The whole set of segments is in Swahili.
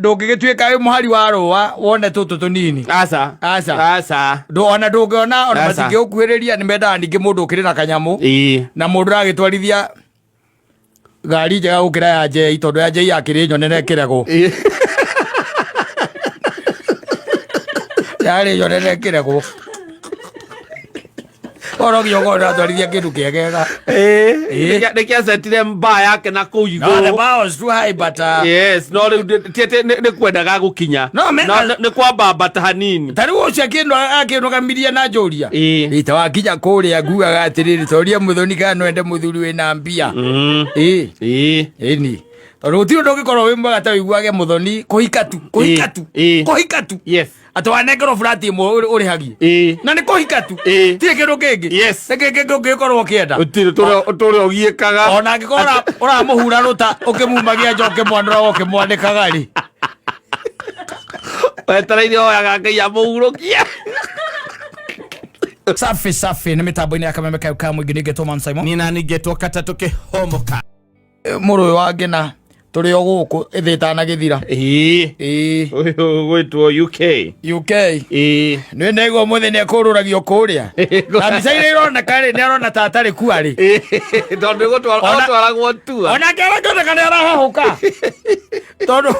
ndũngĩgĩtuĩka wĩ mũhari wa rũa wone tũtũ tũnini. Aca. Ona ndũngĩona ona matingĩgũkuhĩrĩria nĩ mendaga ningĩ mũndũ ũkĩrĩ na kanyamũ na mũndũ ũragĩtwarithia ngari njega gũkĩra ya Jay tondũ ya Jay yakĩrĩ nyonene kĩrego. Yarĩ nyonene kĩrego. Orogio gora twarithia kĩndũ kĩegega. Nĩkĩa setire mbaa yake na kũu igũrũ. No, the bar was too high but yes, no nĩ kwendaga gũkinya. No, nĩ kwamba bata hanini. Tarĩu ũcio akĩnũgamirie na njũria. Ita wakinya kũrĩa ngugaga atĩrĩrĩ toria mũthoni kana wende mũthuri wĩna mbia. Ĩni. Tondũ gũtirĩ ũndũ ũngĩkorwo wĩ mwega ta wĩiguage mũthoni kũhika tu. Yes. Atwanengero flati ĩmwe ũrĩhagie. Na nĩ kũhika tu. Tirĩ kĩndũ kĩngĩ. Yes. Kĩngĩ ũngĩkorwo ũkĩenda. Ũtũrĩ ũgiĩkaga. Ona angĩkorwo ũramũhura rũta ũkĩmumagia njoke mwana ũkĩmwandĩkaga rĩ. Wetereire oyaga Ngai amũhurũkie. Safi nĩ mĩtambo-inĩ ya Kameme Kau ka mũingĩ nĩngetwo Man Simon. Nina nĩngetwo Kata tũkĩhomoka. Mũrũ ũyũ wa ngĩna tũrĩ o gũkũ ĩthĩta gĩthira. Gwĩtwo UK. Nĩ negwo mũthenya kũrũragio kũrĩa. Na mbica-inĩ ironeka rĩ nĩ arona ta atarĩ kuo rĩ. Tondũ gũtwaragwo tua. Ona kĩoneka nĩ arahahũka. Tondũ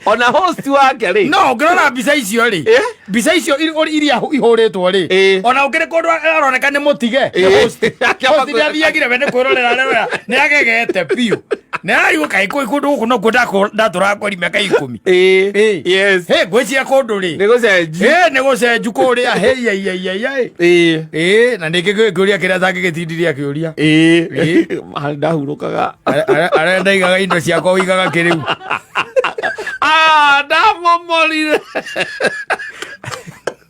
ona host wake rĩ. No ngĩrora mbica icio rĩ. Mbica icio iria ihũrĩtwo rĩ. Ona ũkĩrĩ kũndũ aroneka nĩ mũtige. Host nĩathiagire we nĩ kwĩrorera rĩrĩa nĩ agegete piũ. Nĩ araigu kaĩ kũndũ gũkũ no ndatũrakori mĩaka 10. Yes. Ngwĩciria kũndũ rĩ. Nĩ gũcenju kũrĩa. Na nĩngĩ ngĩũria kĩrĩa atangĩgĩtindirie akĩũria. Ndahurũkaga. Arĩa ndaigaga indo ciakwa ũigaga kĩrĩu. Ndamomorire.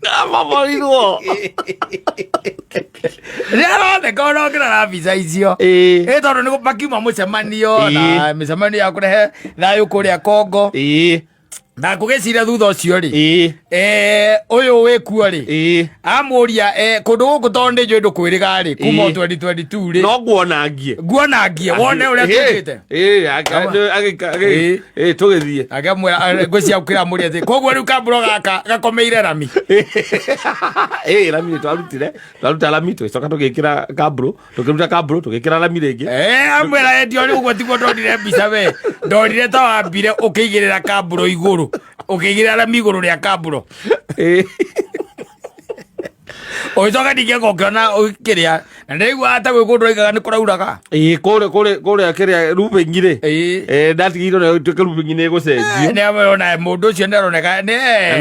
Ndamomorirwo. Nĩaroneka ona ũngĩrora mbica icio. Tondũ nĩ makiuma mũcemanio na mĩcemanio ya kũrehe thayũ kũrĩa Congo. Na ngũgĩciria thutha ũcio rĩ. Ũyũ wĩ kuo rĩ. Amũria kũndũ gũkũ tondũ nĩ njũĩ ndũkwĩrĩga rĩ kuma 2022 rĩ. No nguonangie wone ũrĩa tũkĩte. Tũgĩthiĩ. Akĩmwĩra ngwĩciria ũkĩramũria atĩ koguo rĩu kambũro gaka gakomeire rami. Rami nĩ twaruta rami tũgĩcoka tũgĩkĩra kambũro tũkĩruta kambũro tũgĩkĩra rami rĩngĩ. Amwĩra endio rĩu ũguo tiguo ndonire mbica we. Ndonire ta wambire ũkĩigĩrĩra kambũro igũrũ. Ũkĩigĩrĩra rami igũrũ rĩa kambũro. Ũgĩcoka ningĩ ngokĩona ũkĩrĩa na ndĩraigua ta gwĩ kũndũ oigaga nĩ kũrauraga. Kũrĩa kĩrĩa rubĩng'i rĩ. Ndatigĩirwo na tuĩke rubĩng'i nĩ gũcenjio. Nĩamona mũndũ ũcio nĩaroneka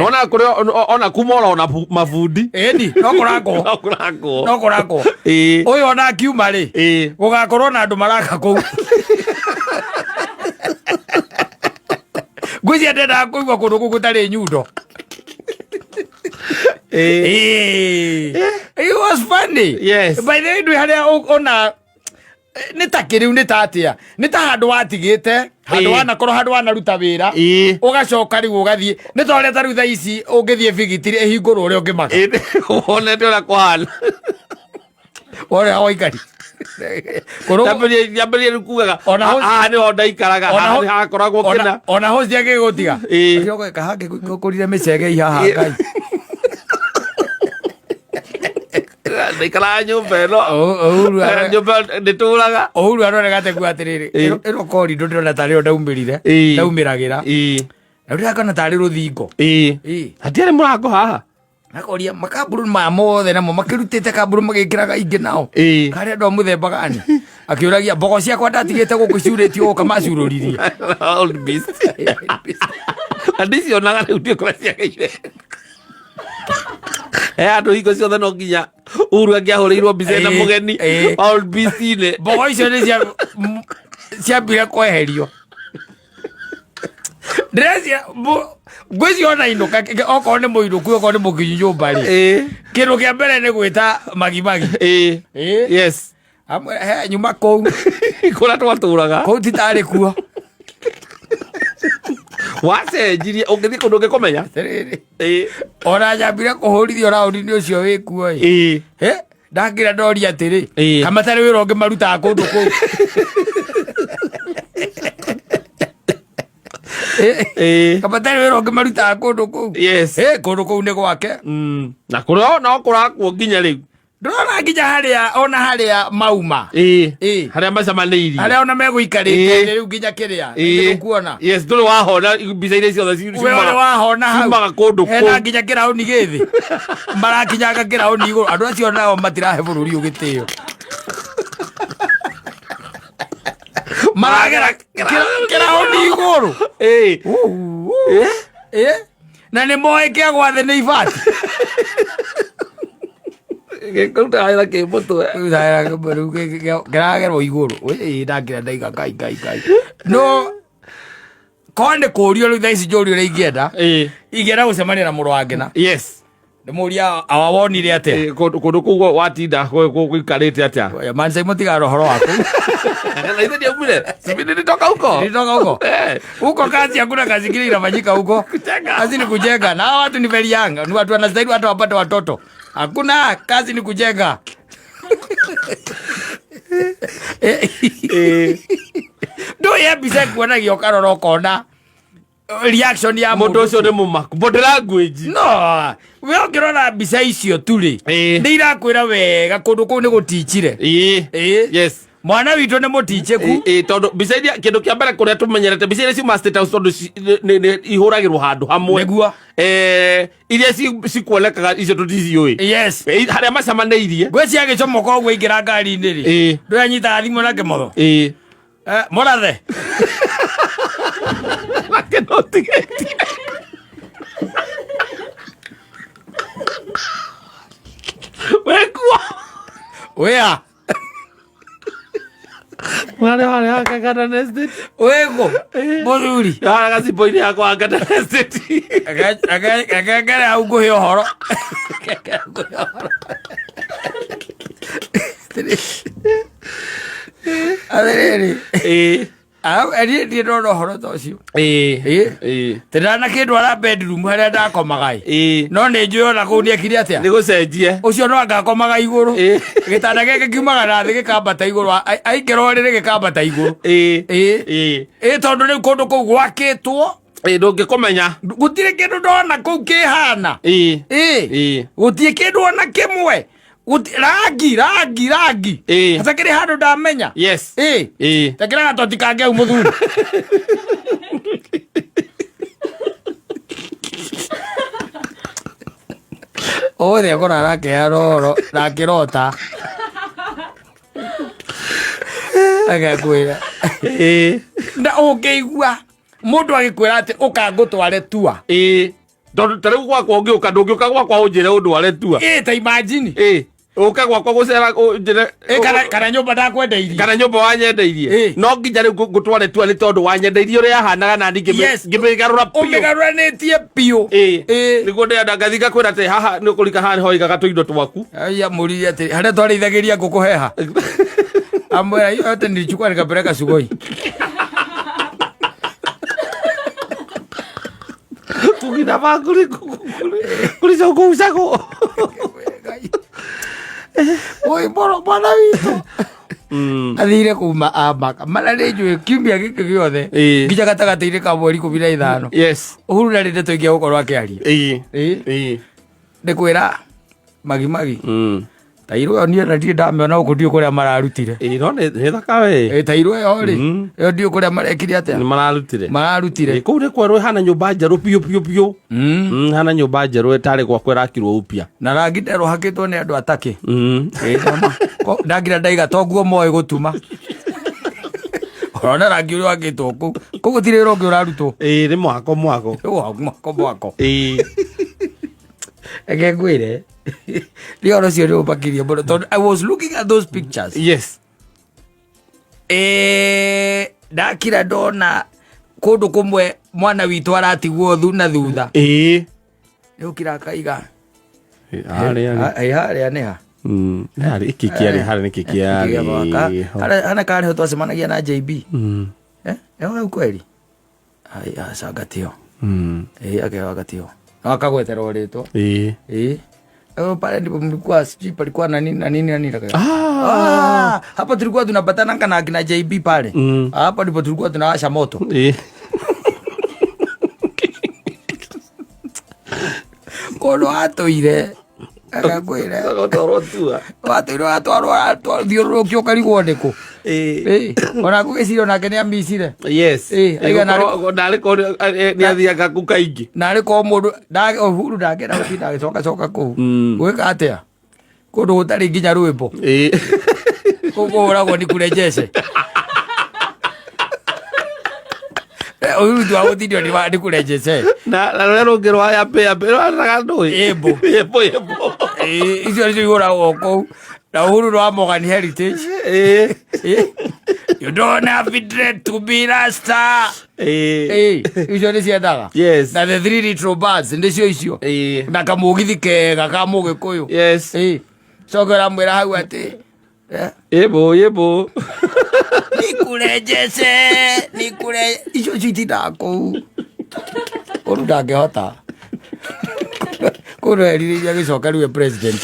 ona kũrĩa ona kuma ona mabundi. Ĩni no kũrakwo. Ũyũ ona akiuma rĩ. Gũgakorwo na andũ maraka kũu. Ngwĩciria ndendaga kũigua kũndũ gũkũ tarĩ nyundo. It was funny. Yes. By the way ndĩ harĩa ona nĩ ta kĩrĩu nĩ ta atĩa. Nĩ ta handũ watigĩte handũ wanakorwo handũ wanaruta wĩra ũgacoka rĩu ũgathiĩ. Nĩ ta ũrĩa tarĩu thaa ici ũngĩthiĩ bigitiri ĩhingũrwo ũrĩa ũngĩmaka. Wonete ũrĩa kũhana. Ũrĩa waikari. Yambĩrĩria rĩu kugaga haha nĩho ndaikaraga hakoragwo kĩna. Ona host agĩgũtiga. Kahangĩ gũkũrire mĩcege ihaha Ngai. Ndaikaraga nyũmba ĩno. Nyũmba ndĩtũraga. Ũhuru aroneka atekuga atĩrĩrĩ. Ĩno koridũ ndĩrona tarĩ ndaumĩragĩra. Na ndĩrakona tarĩ rũthingo. Hatiarĩ mũrango haha. Nakoria makamburu maya mothe namo makĩrutĩte kamburu magĩkĩraga ingĩ nao. Karĩ andũ a mũthemba gani? Akĩũragia mbogo ciakwa ndatigĩte gũkũ ciurĩtio gũka macurũririe. Old beast. Ndicionaga rĩu ndĩkora ciageire. Andũ hingo ciothe no nginya Uhuru angĩahũrĩirwo mbica na mũgeni Old Beast-inĩ. Mbogo icio nĩ ciambire kweherio. Ndĩrecia ngwĩciria ona inũka okorwo nĩ mũinũku okorwo nĩ mũkinyu nyũmba rĩ. Kĩndũ kĩa mbere nĩ gwĩta magimagi. Yes. Nyuma kũu. Kũrĩa twatũraga. Kũu titarĩ kuo. Wacenjirie ũngĩthiĩ kũndũ ũngĩkũmenya. Ona nyambire kũhũrithio raũndi-inĩ ũcio wĩ kuo ĩ. Ndakĩra ndoria atĩrĩ. Kama tarĩ wĩra ũngĩ marutaga kũndũ kũu. Kabatari wero ngemaruta kundu kuu. Yes. Kundu kuu ni gwake. Na kurio no kurakuo nginya riu. Ndona nginya haria mauma. Haria macamanĩirie. Haria ona megũikarĩte riu nginya kĩrĩa. Nĩkuona. Yes, ndũrĩ wahona mbica iria ciothe ciumaga. Wewe wahona hau. Ciumaga kũndũ kũu. Hena nginya kĩraũni gĩthĩ. Marakinyaga kĩraũni igũrũ. Andũ acio nao matirahe bũrũri ũgĩtĩo. Maragera kĩraũni igũrũ. Na nĩ moĩ kĩagwa thĩ nĩ ibati. Gĩkũrutaga kĩ mũtwe. Kĩragerwo igũrũ. Ndakĩra ndaiga ngai. No konde kũũrio rĩu thaa ici njũũrio ũrĩa ingĩenda gũcemania na mũrũ wa Ngina. Yes. Ndĩmũũria awawonire atĩa. Kũndũ kũu watinda gũikarĩte atĩa. Man Simon tigara ũhoro waku. Na ithe ndiaumire. Nilitoka huko. Huko kazi hakuna kazi ingine inafanyika huko. Kazi ni kujenga. Na hawa watu ni very young. Ni watu wanastahili hata wapate watoto. Hakuna kazi ni kujenga. Ndo yebisa kuona gĩokarora ũkona reaction ya mũndũ ũcio nĩ mũmaku body language. No we ũngĩrora mbica icio tũrĩ nĩ irakwĩra wega kũndũ kũu nĩ gũtichire. Yes. Mwana witũ nĩ mũticheku. Tondũ mbica iria kĩndũ kĩa mbere kũrĩa tũmenyerete mbica iria ciuma State House tondũ ihũragĩrwo handũ hamwe. Nĩguo. Iria cikuonekaga icio tũticiũĩ. Yes. Harĩa macamanĩirie. Ngwĩciria gĩcomoka ũguo ingĩra ngari-inĩ rĩ. Ndũranyita thimũ na kĩmotho. Mũrathe. Nake no tigetie. Wekuo. Wea. Wale akakata nested. Wego. Mũthuri. Agacipo-inĩ yakwa akata nested. Akakara hau ngũhe ũhoro. Atĩrĩrĩ. Niĩ ndona ũhoro ta ũcio. Tĩrana kĩndũ ara bedroom harĩa ndakomaga no nĩ njũĩ ona kũu nĩekire atĩa. Nĩ gũcenjie. Ũcio no angakomaga igũrũ. Gĩtanda gĩkĩ kiumaga na thĩ gĩkambata igũrũ. Aikĩra rĩrĩ gĩkambata igũrũ. Tondũ rĩu kũndũ kũu gwakĩtwo. Ndũngĩkũmenya. Gũtirĩ kĩndũ ndona kũu kĩhana. Gũtirĩ kĩndũ ona kĩmwe. Rangi. Hatakĩrĩ handũ ndamenya. Yes. Takĩra gatoti kange hau mũthuri. Othe akora arakĩha roro nakĩrota. Agakwĩra. Na ũngĩigua mũndũ agĩkwĩra atĩ ũka ngũtware tua. Tondũ ta rĩu gwakwa ndũngĩũka gwakwa ũnjĩre ũndware tua. Ta imagine. Ũka gwakwa gũcera ũnjĩre. Kana nyũmba ndakwendeirie. Kana nyũmba wanyendeirie. No nginya rĩu ngũtware tua nĩ tondũ wanyendeirie ũrĩa ahanaga na ngĩmĩgarũra piũ. Ũmĩgarũranĩtie piũ. Nĩguo ndĩrenda ngathi ngakwĩra atĩ haha nĩ ũkũrika haha nĩho aigaga tũindo twaku. Mũrire atĩ harĩa twarĩithagĩria ngũkũ heha. Amwĩra yote nilichukua nikapeleka sugoi. Tukitaka kuliza usago. Oi bwana witũ. Athire kuma amaka mararĩ njũĩ kiumia gĩkĩ gĩothe nginya gatagatĩ-inĩ ka mweri 15. Yes. Uhuru ndarĩte tũingĩ gũkorwo akĩaria. Ndĩkwĩra magimagi. Tairũ niĩ na ndirĩ ndamĩona gũkũ ndiũ kũrĩa mararutire. No nĩ thaka we. Tairũ ĩyo rĩ ĩyo ndiũ kũrĩa marekire atĩa. Nĩ mararutire. Kũu nĩ kwerũ hana nyũmba njerũ piũ. Hana nyũmba njerũ ĩtarĩ gwakwa ĩrakirwo upya. Na rangi nderũ hakĩtwo nĩ andũ atakĩ. Ndangira ndaiga toguo moĩ gũtuma. Ona rangi ũrĩa wakĩtwo kũu. Kũu gũtirĩ wĩra ũngĩ ũrarutwo. Nĩ mwako. Mwako. Ngwĩre. Rĩoro cio nĩ ũpakirie mũno tondũ I was looking at those pictures. Yes. Ndakira ndona kũndũ kũmwe mwana witũ aratigwo na thutha. Nĩũkira akaiga. Harĩa nĩ ha. Iki kĩarĩ harĩa nĩkĩ kĩarĩ. Hana karĩho twacemanagia na JB. Hau kweli. Acangatio. Akĩheo agatio. Akagwetera ũrĩtwo. Pale ndipo mlikuwa sijui palikuwa na nini. Hapa tulikuwa tunapatana na kina JB pale. Hapa ndipo tulikuwa tunawasha moto. kono atoire akakwira Gotorotua. atoire atwaro thiurukio karigwo ndiku ona gugiciro nake ni ambicire Yes. aiga Ndari ko ni athiaga ku kaingi. nari ko mundu huru ndangena gutinda agicoka kuu gwika atia kundu gutari nginya rwimbo kuguragwo ni kurejeshe uyu ndu aguthirio ni kurejeshe Na rero ngero aya pe raga ndui. Ebo. Icio nicio iguragwo kuu na uhuru rwa Morgan Heritage. You don't have it dread to be Rasta. Icio nĩ ciendaga. Yes. Na the 3 little birds nĩcio icio. Na kamugithi kega ka Mũgĩkũyũ. Yes. Cokera mwĩra hau atĩ Ebo. nikure icio itindaga kũu. Ũru ndangĩhota. Kũrũ erirĩria gĩcoka rĩu president.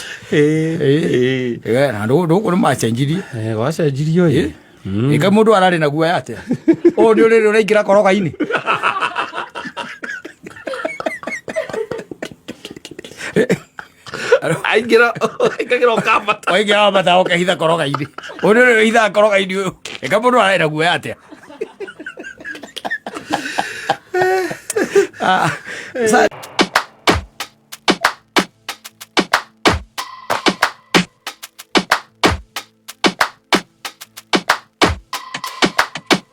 Na ndũkũ nĩ macenjirie. Gwacenjirio ĩ. Ika mũndũ ararĩ na guoya atĩa. Ũũ nĩ ũrĩrĩ ũraingĩra koroga-inĩ. Aingĩra kamata. Waingĩra wambata ũkehitha koroga-inĩ. Ũũ nĩ ũrĩrĩ ũhithaga koroga-inĩ ũyũ. Ika mũndũ ararĩ na guoya atĩa.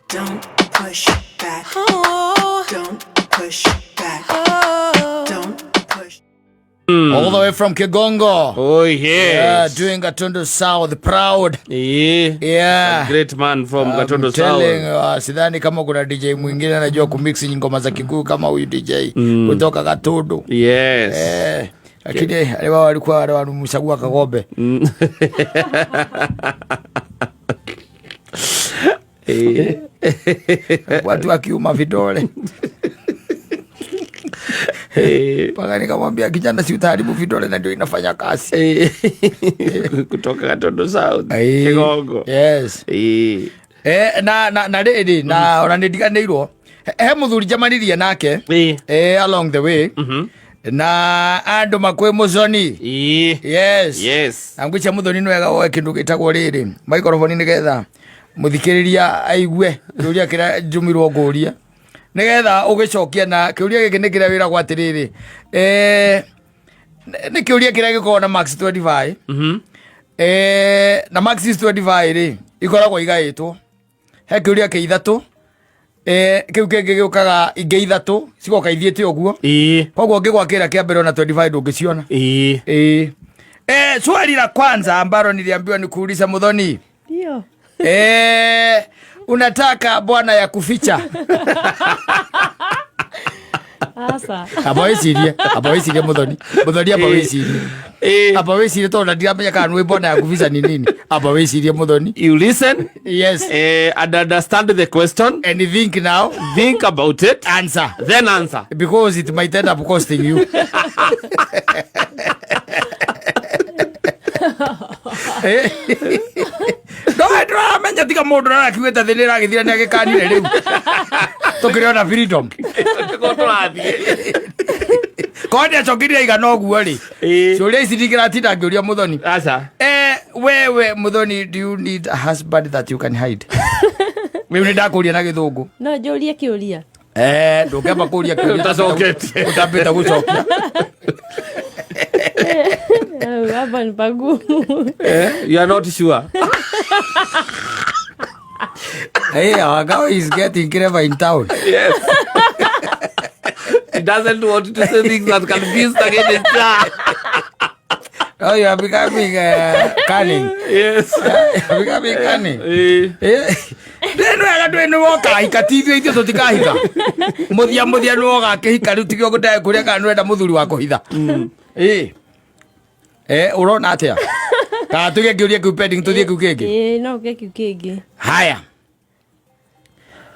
Don't push back. Oh. Don't push back. Oh. Don't push. All the way from Kigongo. Oh yes. Yeah, doing Gatundu South proud. Yeah. A great man from Gatundu telling, South. sidhani kama kuna DJ mwingine anajua kumix ngoma za Kikuyu kama huyu DJ kutoka Gatundu. Yes. Lakini aliwa walikuwa wanamchagua Kagombe. Watu wakiuma vidole. Paka nikamwambia kijana si utaharibu vidole na ndio inafanya kazi. Kutoka Gatundu South. Kigongo. Yes. Na lady na onandiganirwo. He muthuri jamanirie nake. Along the way. Na andu makwe muconi. Yes. Angwicha muthoni no wega oe kindu gitagwo riri. Microphone ni getha muthikiriria aigue ruria kira njumirwo nguria. Nigetha ugicokia na kiuria giki ni kira wira gwa tiriri. Ni kiuria kira gikona max 25. Na max 25 ri ikoragwo igaitwo. He kiuria ki ithatu. Kiu kingi giukaga ingi ithatu cigoka ithiete uguo. Koguo ngigwakira kia mbere na 25 ndungiciona. Swali la kwanza ambalo niliambiwa nikuuliza Muthoni. Ndio. Unataka bwana ya kuficha? Asa. Abawesirie Muthoni. Muthoni abawesirie. Abawesirie to ndiramenya kana nĩ bwana ya kuficha ni nini. Abawesirie Muthoni. You listen. Yes. And understand the question. And think now. Think about it. Answer. Then answer. Because it might end up costing you. No menya tiga mundu na kiweta thini ra githira ni agikanire riu tukiriona freedom kodi acokirie igana uguo ri ciuria ici ndingiratinda ngiuria Muthoni. Asa. Wewe Muthoni, do you need a husband that you can hide? Wewe ni ndakuria na githungu. No njurie kiuria. Ndukamba kuria kiuria Utacokete. Utapita gucokia. Hapa ni pagumu. You are not sure. Hey, our guy is getting clever in town. Yes. He doesn't want to say things that can be stuck in his jar. Oh, you are becoming cunning. Yes. You are becoming cunning. Then we are doing the work. I can't even do the kahika. Muthia no ga kihika riu tigio gutae kuria kana nwenda muthuri wa kuhitha. Urona atia? Ka tuge kiuria kiu pending tuthie kiu kingi. No ke kiu kingi. Haya.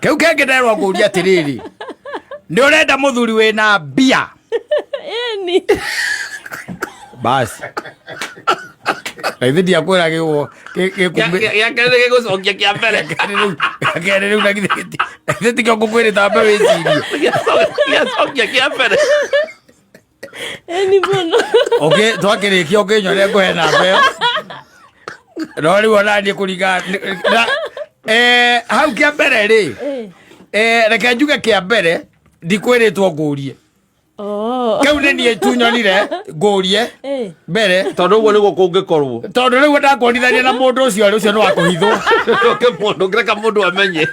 Kiu kingi nderwa kuria atiriri. Ni urenda muthuri wina bia. Ni. Basi. Ndio akwira giwo Ya kende gucokia kia mbere. Kende riu na githiti. Githiti kyo kukwira tambe wicirie. Ya sokia kia mbere. Eni muno. Okay, twakirikia ukinyone nguhe namba iyo. No riu ona ndie kuriga hau kia mbere ri. Reke njuge kia mbere ndikwiritwo ngurie. Kau nä niä tunyonire ngårie mbere tondå å guo nä guo kå ngä korwo tondå rä u ndakwonithania na må ndå å cio rä å cio nä wakå hithwo ngä reka må ndå amenye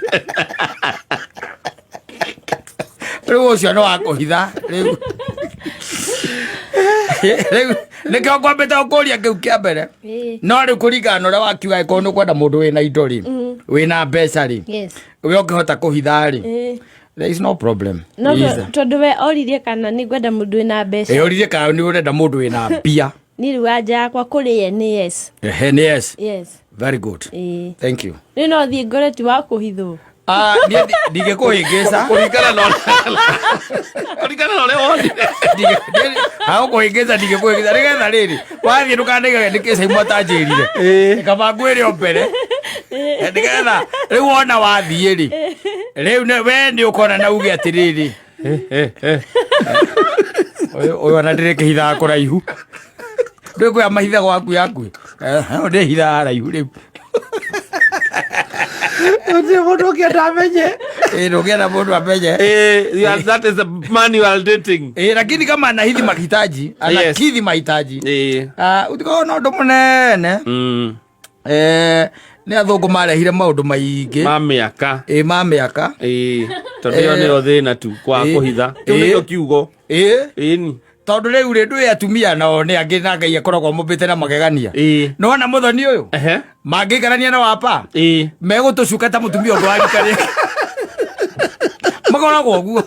rä u å cio nä wakå hitha rä u nä kä o kwambä te gå kå ria kä u kä a mbere no rä u kå ringana na å rä a wakiuga ä korwo nä kwenda må ndå wä na indo rä wä na mbeca rä we å kä hota kå hitha rä there is no problem no tondu we oririe kana ni gwenda mundu wina mbeca oririe kana ni urenda mundu wina mbia ni riu anja yakwa kuri ye ni yes ni yes very good thank you ni no thie ngore ti wa kuhithwo ndige kuhingisa kuringana na ũrĩa wonire hau kuhingisa ndige kuhingisa nigetha riri wathie ndukanaiga ni kisa imwe tanjirire kaba ngwire o mbere nigetha riu wona wathie ri riu we ni ukona na uge atiriri uyu ona ndire kihitha kuraihu ndu kwa mahitha gwaku yaku ndi hitha raihu riu ndio mundu ũkĩenda amenye ndũngĩenda mũndũ amenye that is a manual dating lakini kama anahidhi mahitaji anakidhi mahitaji utikaona ũndũ mũnene nĩ athũngũ marehire maũndũ maingĩ ma mĩaka ma mĩaka tondũ ĩyo nĩyo thĩna tu kwa kũhitha kĩu nĩkĩo kiugo ĩni tondå rä u rä ndå atumia nao nä angä na Ngai akoragwo må mbä te na magegania nona må thoni å yå mangä ikarania na wapa megå tå cuka ta må tumia å ngå warikarä makoragwo å guo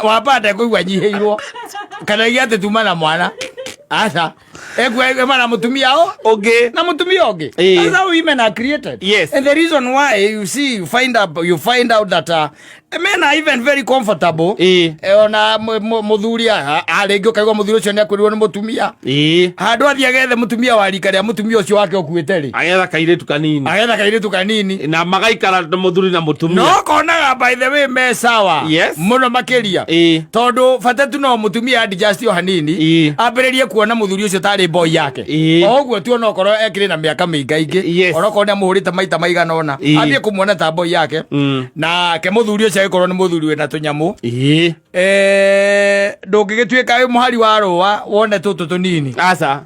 wapa ndekå igua nyihä irwo kana gä atä tuma na mwana aca ekuema na mutumia okay na mutumia onge that's how women are created and the reason why you see you find out that men are even very comfortable ona muthuri arengi ukaigwa muthuri ucio ni akwirwo ni mutumia handu athia gethe mutumia wa rika ria mutumia ucio wake ukuite ri agetha kairitu kanini na magaikara na muthuri na mutumia no konaga by the way me sawa muno makiria tondu fatatu no mutumia adjust yo hanini ambiririe kuona muthuri ucio tari boy yake oguo tu ono korwo ekire na miaka mingaingi oroko ni amuhurite maita maigana ona athie kumuona ta boy yake na ke muthuri ucio ikorwo ni muthuri wina tunyamu ndungigituika wi muhari wa rũa wone tutu tunini aca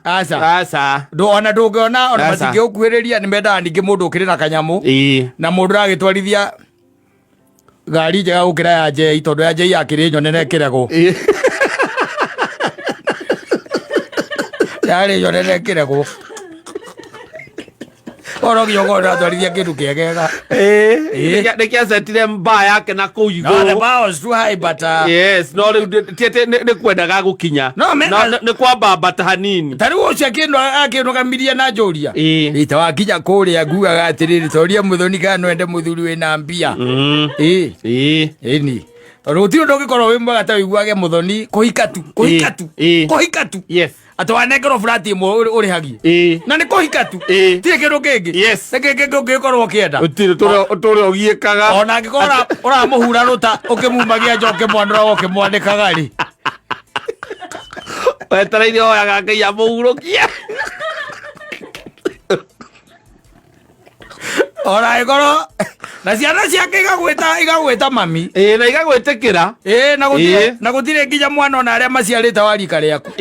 ona ndungiona ona matingiukuhiriria ni mendaga ningi mundu ukiri na kanyamu na mundu ragitwarithia ngari njega gukira ya Jei tondu ya Jei akiri nyonene kirego yari nyonene kirego oro giogo ratwarithia kindu kiegega nikia setire mbaa yake na kuu iguru no the bar was too high but yes no tiete ni kwendaga gukinya ni kwamba bata hanini tari ucio kindu kamiria na njuria ita wakinya kuria nguaga atiriri toria muthoni kana wende muthuri wina mbia ni tondu ti undu ngikorwo wi mwega ta wiguage muthoni kuhika tu yes atwanengero flati imwe urihagie na ni kuhika tu ti kindu kingi kingi ungikorwo kienda utire ugiekaga ona angikora uramuhura ruta ukimumagia njoke mwanura woke mwandikaga ri wetereire oyaga Ngai amuhurukia ora igoro na ciana ciake igagwita mami na igagwitikira na gutire nginya mwana ona aria maciarite wa rika riaku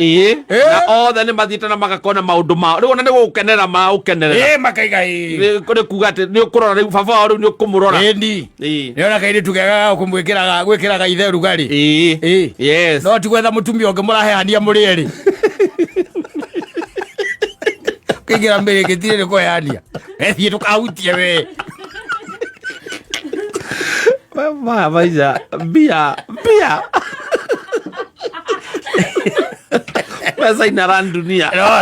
na othe ni mathiite na magakona maundu mao riu ona ni gukenera ma ukenerera makaiga ni kuga ati ni ukurora riu baba wao riu ni ukumurora ni ona kairi tugega kumwikiraga gwikiraga ithe rugari yes no tigwetha mutumia ungi murahehania muri eri kigira mbere gitire ni kuhehania ethie tukahutie we maiza bia pesa inaran dunia no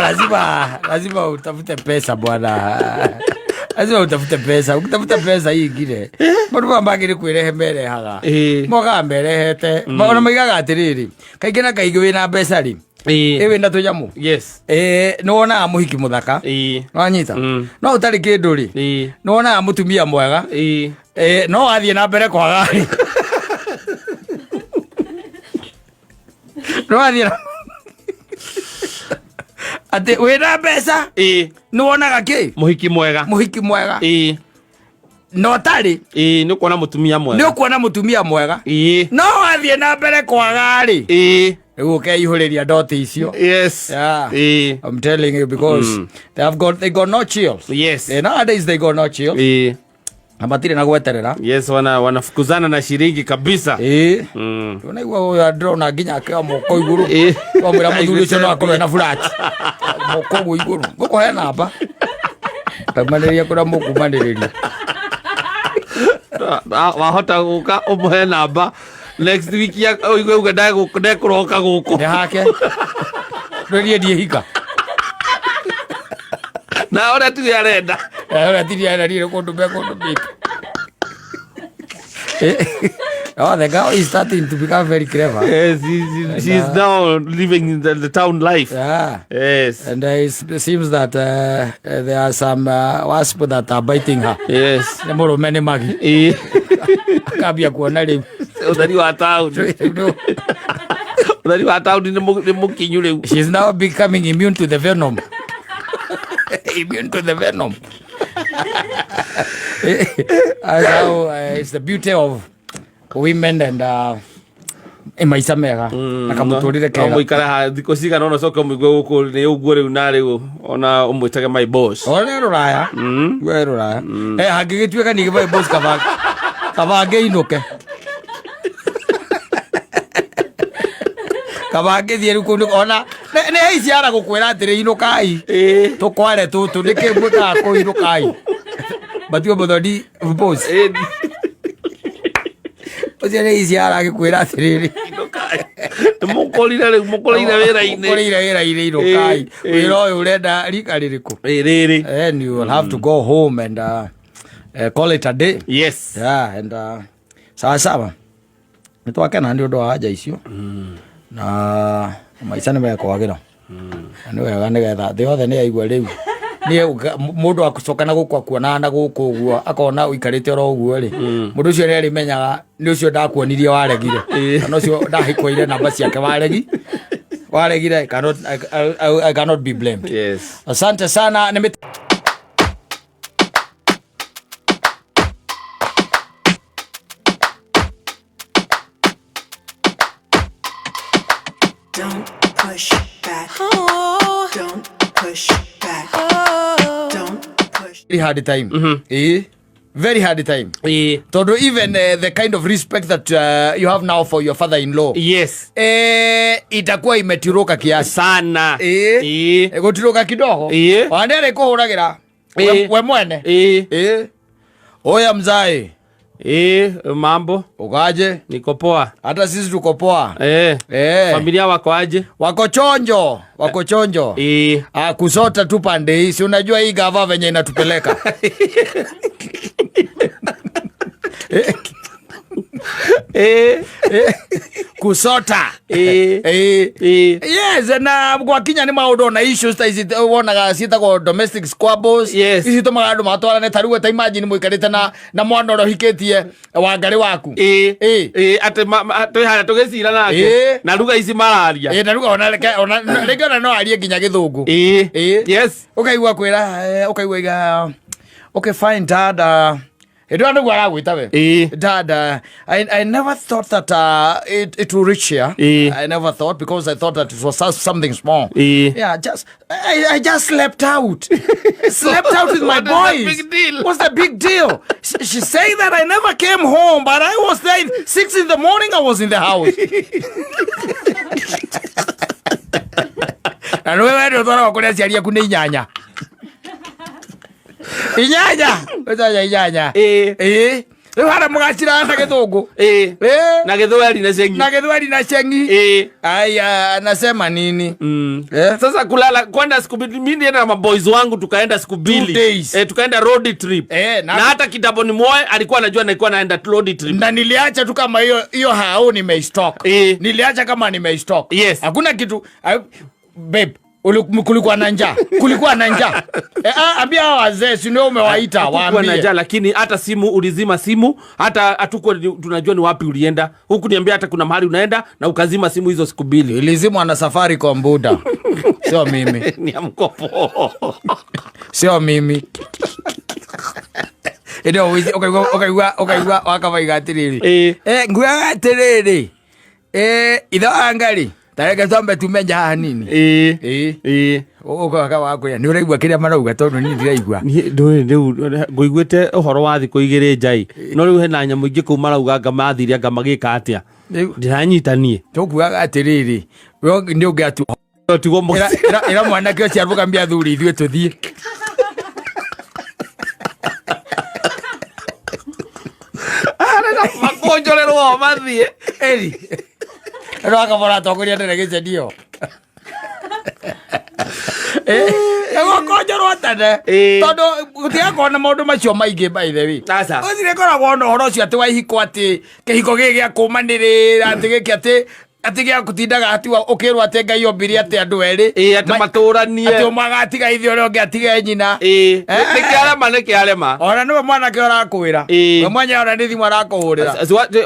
lazima utafute pesa bwana lazima utafute pesa ukitafuta pesa hii ingine mundu mambagire kwirehe mbere haga moga mberehete ona maigaga atiriri kaingĩ na kaingĩ wina mbeca ri wina tunyamu ni wonaga muhiki muthaka wanyita no utari kindu ri ni wonaga mutumia mwega no athie na mbere kwaga Rwathira. Ate wena mbeca? Ni wonaga ki? Muhiki mwega. Muhiki mwega. No tari? Ni kuona mutumia mwega. Ni kuona mutumia mwega. No wathie na mbere kwaga ri. Uke ihuriria ndoti icio. Yes. Yeah. I'm telling you because they got no chills. Yes. Nowadays they got no chills. Amatire na gweterera. Yes, wanafukuzana na shiringi kabisa. Unaigua huyo drone nginya akea moko iguru. Kwa mwira muthuri ucio no akorwe na flat. Moko iguru. Ngoko he namba. Kamaniria kura mukumaniria. Wahota guka umuhe namba. Next week ya oigwe ugenda kuroka guko. Ni hake. Rĩrĩa ndiehika. Na ora tu arenda. Ora tu arenda kundu be. Oh, the girl is starting to become very clever. Yes, she's now living in the town life. Yeah. Yes. And it seems that there are some wasps that are biting her. Yes. Nemoro many magi. Akabia kuona riu. Udari wa town. Udari wa town ni mukinyu riu. She's now becoming immune to the venom. Immune to the venom. So it's the beauty of women and maisha mega nakamuturire kega muikara ha thiko cigana ona coka muigwe guku ni uguo riu na riu ona umwitage my boss ona ruraya we ruraya hangigituika ni my boss kabange inuke kabange thie riu kundu ona ne hiciara gukwira atiri inukai tukware tutu nikimwika ko inukai batio bothodi boss Ozere iziara agikwira atiriri mukorire wira-ini inukai wira uyu urenda rika ririku riri and you will have to go home and call it a day. Yes. Yeah, and sawa nitwakena ndi undu wa haja icio na maica ni mekwagira ni wega nigetha thi yothe ni aigua riu ni mundu akucokana guku akuona na guku uguo akona uikarite ro uguo ri mundu ucio ni rimenyaga ni ucio ndakuonirie waregire kana ucio ndahikoire namba ciake waregire I cannot be blamed. Yes. Asante sana Don't push back. Don't push back. Don't push. Very hard time. Very hard time. Todo even the kind of respect that you have now for your father-in-law. Yes. Itakuwa imetiruka kiasi sana. Gutiruka kidogo. Wandere kuhuragira. We mwene. Oya mzae. Mambo ukaje? Niko poa. Hata sisi tuko poa. Familia wako aje? Wako chonjo. Kusota tu pande hii. Si unajua hii gava venye inatupeleka. Kusota. Yes, na kwa Kenya ni maundu na issues ta ici wonaga ciitagwo domestic squabbles. Ici tumaga andu matwarane ta riu ta imagine muikarite na mwana ro hikitie wa ngari waku. Ate twihana tugicira nake na ruga ici mararia. Na ruga ona rege ona no arie nginya githungu. Yes. Ukaigua kwira ukaigua okay fine dad. Dad, I never thought that it would reach here. I never thought, because I thought that it was something small. Yeah, I just slept out. Slept out with my boys. What's the big deal? What's the big deal? She saying that I never came home, but I was there 6 in the morning. I was in the house. And wewe ndio tuna wakolea siaria kune inyanya. Inyanya. Hara mugacira na githungu. Na githweri na cengi. Aya, nasema nini? Sasa kulala kwenda siku mbili, mimi na maboys wangu tukaenda siku mbili. Tukaenda road trip. Na hata kitaboni moyo alikuwa anajua nilikuwa naenda road trip. Na niliacha tu kama hiyo hao nimeistock. Niliacha kama nimeistock. Yes. Hakuna kitu babe. Kulikuwa na njaa. Kulikuwa na njaa. Ambia wazee si ndio umewaita waambie. Kulikuwa na njaa lakini hata simu ulizima simu, hata hatuko tunajua ni wapi ulienda. Huku niambia hata kuna mahali unaenda na ukazima simu hizo siku 2. Ilizimwa na safari kwa Buda. Sio mimi. Ni ya mkopo. Sio mimi. Ndio okaigua wakavaiga atiriri. Nguaga atiriri. Itho angari. Tareke tombe tumenja hanini. Ukaka wakuya ni uraigua kiria marauga tondu ni ndiraigua. Riu nguiguite uhoro wa thiku 2 njai. No riu hena nyamu ingi ku marauga ngamathiria ngamagika atia. Ndiranyitanie. Tukuaga atiriri. We ndi ungiatu. Tigo mo. Ira mwana kio ciaruka mbia thuri ithue tuthie. Makonjorerwo mathie. Eri. Roka bora tokuria ndege ndio. Ego konjorwo tene. Tondu gutia kona maundu macio maingi by the way. Sasa. Uthire koragwo no horo cio ati wa ihiko ati kihiko gigi gia kumanirira ati giki ati gia kutindaga ati ukirwa ati Ngai ombire ati andu eri. Ati maturanie. Ati umagatiga ithio ri ungi atige nyina. Nikiarema. Ona niwe mwana ke orakwira. We mwenye ona ni thimu arakuhurira.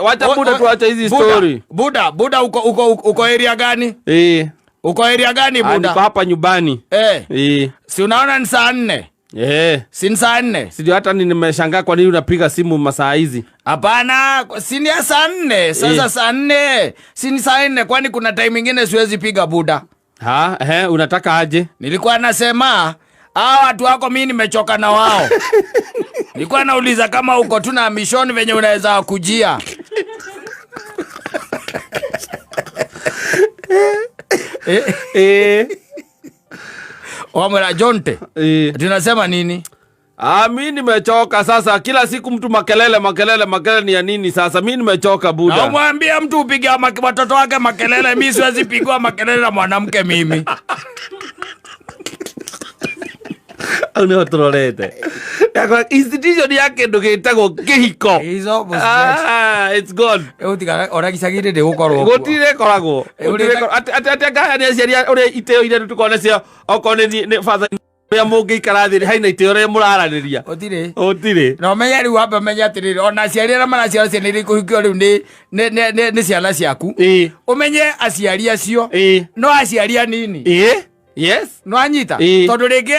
Wacha Buda tuache hizi story. Buda uko area gani? Uko area gani Buda? Niko hapa nyumbani. Si unaona ni saa 4? Si ni saa 4? Sio hata nimeshangaa kwa nini unapiga simu masaa hizi. Hapana, si ni saa 4. Sasa saa 4. Si ni saa 4 kwani kuna time nyingine siwezi piga Buda. Unataka aje? Nilikuwa nasema watu wako mimi nimechoka na wao. Nilikuwa nauliza kama uko tuna mission venye unaweza kujia. Wamera Jonte. Tunasema nini? Mimi nimechoka sasa. Kila siku mtu makelele ni ya nini sasa? Mimi nimechoka Buda. Na mwambie mtu upiga watoto wake makelele, mimi siwezi pigwa makelele na mwanamke mimi. Une otororete. Yako institution yake ndugitagwo kihiko. It's gone. Utiga oragicagire de gukorwo. Gotire koragwo. Ati ngaya ni aciaria uri iteo ire tukone cio okone ni father ya mungi karathiri haina iteo ri muraraniria. Otire. No menya ri wamba menya atiriri ona aciari ara maraciara ciana iri kuhikio riu ni ciana ciaku. Umenye aciari acio. No aciari nini. Yes. No anyita. Tondu ringi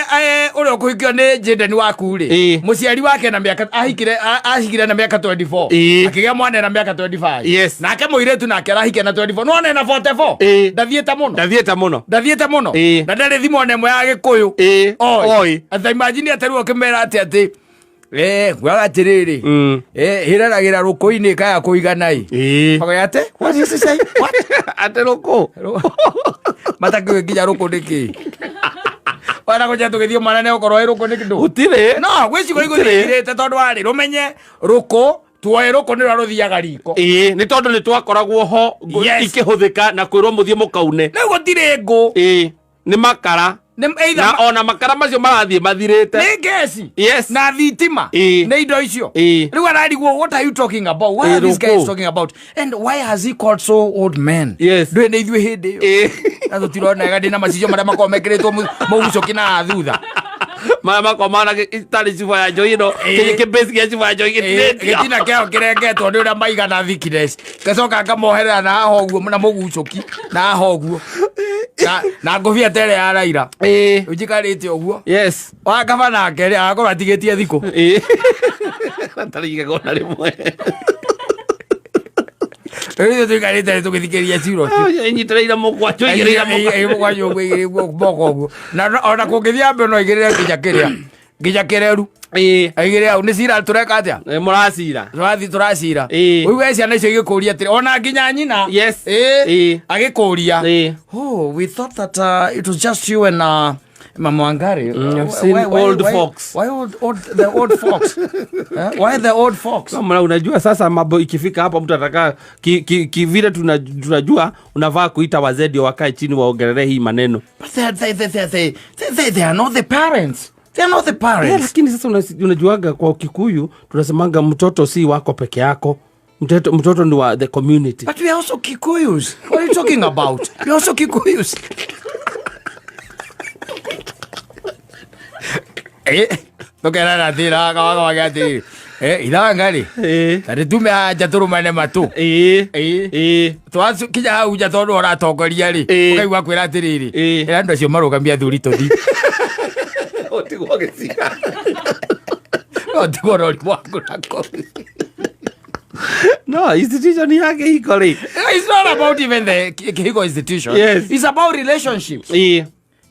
uri ukuhikio ni Jaden waku ri. Muciari wake na miaka ahikire na miaka 24. Akigia mwana na miaka 25. Yes. Nake muiretu nake arahike na 24. No na 44. Dathiete muno. Na ndari thimo one mwe ya Gikuyu. Oi. Ata imagine ataru okimera ati gwaga atiriri. Hiraragira ruko-ini kaya kuiganai. Pagayate? What is he say? What? Ate ruko. Matakiwe nginya ruko niki. Wana kuja tugithio mwana ne okorwo ruko niki ndu. Utire. No, gwicigo igurite tondu ari rumenye ruko tuoe ruko ni raruthiaga riko. Ni tondu ni twakoragwo ho ikihuthika na kwirwo muthie mukaune. Na gutire ngo. Ni makara. Na ona makara macio marathie mathirite. Ni gesi. Yes. Na thitima. Ni indo icio. Riu ararigwo what are you talking about? What are these guys talking about? And why has he called so old men? Yes. Ndwe ni ithue hindi iyo. Na tutirona gadi na macicio maria makomekeretwo mugucoki na thutha. Mama komana itari ciba ya joino ke basic ya ciba ya joino gitina keo kirengetwo ni uria maiga na thickness gacoka ngamoherera na hoguo na mugucoki na hoguo na ngobia tere ya Raila ujikarite oguo. Yes. Wa gavana kere akorwo atigetie thiko atariga gona rimwe Eri tuikarite tukithikiria ciro cio nyitiraira mukwacho igirira mukwacho gwigire boko oguo na ona kungithia mbe no igirire nginya kireru aigire au ni cira tureka atia muracira turacira uigwe ciana icio igikuria atiri ona nginya nyina. Yes. Agikuria we thought that it was just you and Mama Wangari. Old fox. Why the old fox? Why the old fox? Kama unajua sasa mambo ikifika hapa mtu ataka vile tunajua unavaa kuita wazee ndio wakae chini waongelee hii maneno. But they are not the parents. They are not the parents. Yeah, lakini sasa unajuaga kwa Kikuyu tunasemanga mtoto si wako peke yako. Mtoto ni wa the community. But we are also Kikuyus. What are you talking about? We are also Kikuyus. Tokera na thira kawaga wagati. Ithangari. Tari tume haja turumane matu. Twacu kinya hau ja tondu oratongoria ri. Ukaigua kwira atiriri. Ira ndo acio marugamia thuri tuthi. Otigwo gicira. Otigwo rori waku nako. No, institution yake iko ri. It's not about even the Kihiko institution. Yes. It's about relationships.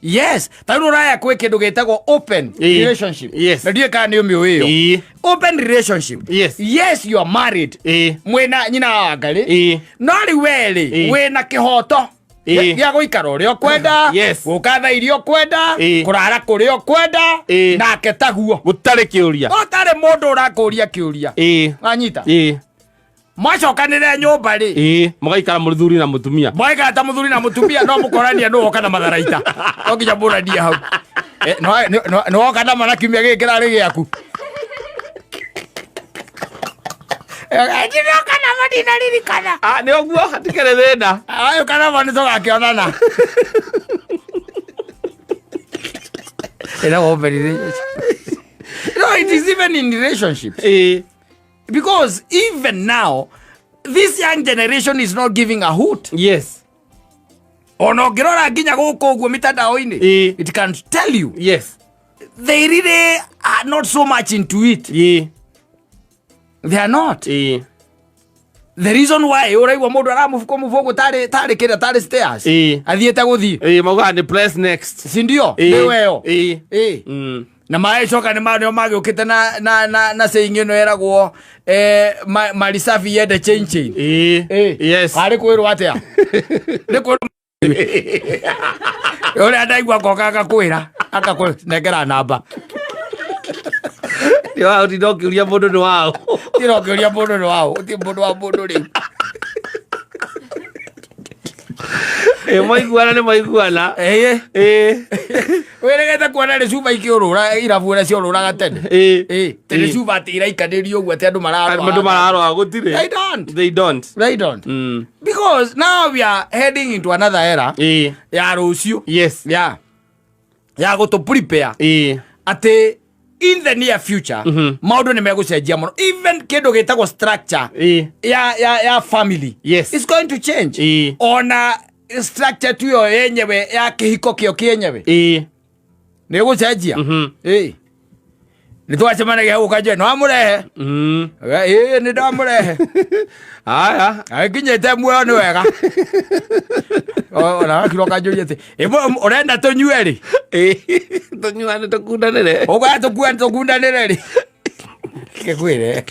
Yes. Taru raya kwe kindu gitagwo open relationship. Yes. Na ndiye kana ni umiuyo. Open relationship. Yes. Yes, you are married. Mwena nyina wa ngari. No ri weri wena kihoto. Gia guikara uria kwenda, gukatha irio kwenda, kurara kuria kwenda, nake taguo. Gutari kiuria. Gutari mundu urakuria kiuria. Anyita. Macokanire nyumba ri. Mugaikara muthuri na mutumia. Mugaikara ta muthuri na mutumia no mukorania no oka na matharaita. No nginya mũrania hau. No oka na mana kiumia gĩkĩra rĩ gĩaku. Ejiro kana madina ririkana. Nĩ ũguo hatikĩrĩ thĩna. Ayo kana mani tũgakĩonana. Ĩra open relationship. No, it is even in relationships. Because even now, this young generation is not giving a hoot. Yes. Ono ngirora nginya guku uguo mitandao-ini. It can tell you. Yes. They really are not so much into it. They are not. The reason why uraigwa mundu aramufuko mufuko tari kira tari stairs. Athiete guthii. Mauga ni press next. Sindio? Niweyo. Na maecoka ni manio magiukite na saying ino eragwo marisafi yende chain. Yes. Ari kwirwo atia. Ni kwirwo ore adaigwa kokaga kwira akakunengera namba. Ndio wao ndidokiuria mundu ni wao. Ndidokiuria mundu ni wao. Uti mundu wa mundu ri. Maiguana ni maiguana. Weregete kuona ri cuba ikiurura irabu ria ciururaga tene. Tene cuba atira ikanirio uguo ati andu mararwa gutire. They don't. Because now we are heading into another era. Ya rucio. Yes. Ya go to prepare. Ati in the near future, maundu ni megucenjia muno. Even kindu gitagwo structure ya family. Yes. It's going to change. Ona structure tu yo yenyewe ya kihiko kio kienyewe. Ni gucenjia. Ni twacemanagia hau kanje no amurehe. Ni ndamurehe. Aya. Akinyete muoyo ni wega. Ona kiro kanjuria ti. Urenda tunyue ri? Tunyuane tukundanire. Uga tukundanire ri. Kekwire.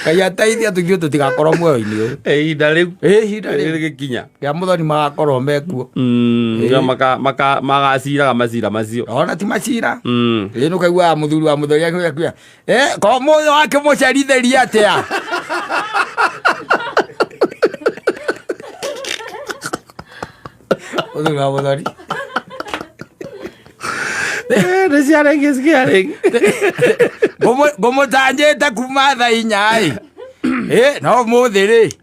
Kaya taithia tugiu tutigakorwo muoyo-ini uyu. Ihinda riu. Ihinda riu gikinya. Ya muthoni magakorwo mekuo. Magaciraga macira macio. Ona ti macira. Nu kaigua muthuri wa muthori akuya. Ko muoyo wake muceritheri atia. Muthuri wa muthori. Ngumutanjite kuma thaa 4 no muthiri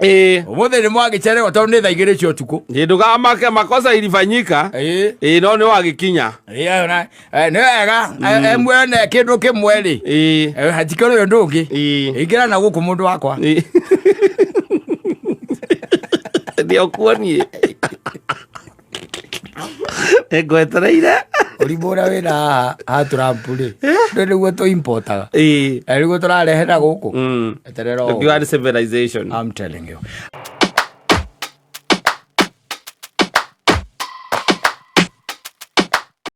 umuthiri mwagicererwo tondu ni thaa 2 cia utuku ndugamake makosa ilifanyika no ni wagikinya ni wega emwene kindu kimwe ri hatikoro yo ndungi ingira na guku mundu wakwa ndio kuonie egwetereire uribura wira aturampuri niguo tu importaga niguo turarehera guku eterero civilization. I'm telling you.